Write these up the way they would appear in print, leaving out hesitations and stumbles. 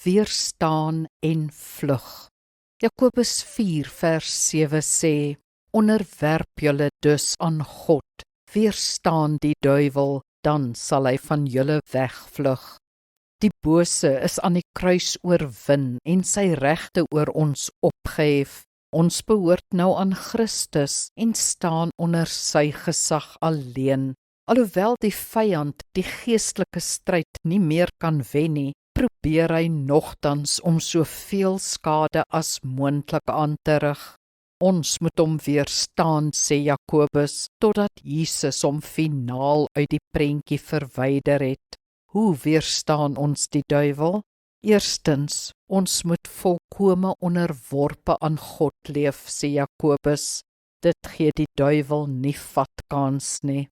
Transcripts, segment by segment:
weerstaan en vlug. Jakobus 4 vers 7 sê, onderwerp julle dus aan God, weerstaan die duiwel, dan sal hy van julle wegvlug. Die bose is aan die kruis oorwin en sy regte oor ons opgehef. Ons behoort nou aan Christus en staan onder sy gesag alleen. Alhoewel die vyand die geestelike stryd nie meer kan wen nie, probeer hy nogtans om soveel skade as moontlik aan te rig. Ons moet hom weerstaan, sê Jakobus, totdat Jesus hom finaal uit die prentjie verwyder het. Hoe weerstaan ons die duiwel? Eerstens, ons moet volkome onderworpe aan God leef, sê Jakobus. Dit gee die duiwel nie vatkans nie.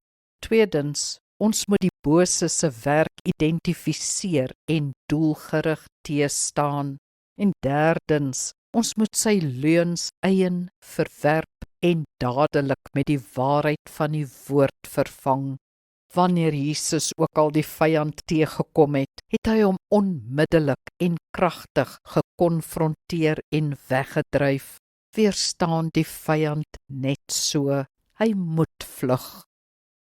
Tweedens, ons moet die bose se werk identifiseer en doelgerig teestaan. En derdens, ons moet sy leuns eien, verwerp en dadelik met die waarheid van die woord vervang. Wanneer Jesus ook al die vyand teëgekom het, het hy hom onmiddellik en kragtig gekonfronteer en weggedryf. Weerstaan die vyand net so, hy moet vlug.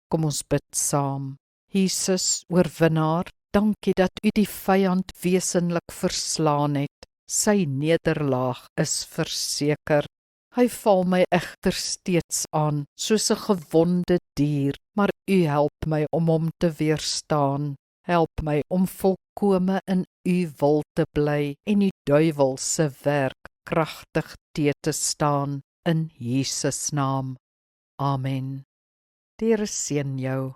Kom ons bid saam. Jesus, oorwinnaar, dankie dat u die vyand wesenlik verslaan het. Sy nederlaag is verseker. Hy val my egter steeds aan, soos 'n gewonde dier, maar u help my om hom te weerstaan. Help my om volkome in u wil te bly en die duiwel se werk kragtig te staan. In Jesus naam. Amen. Die Here seën jou.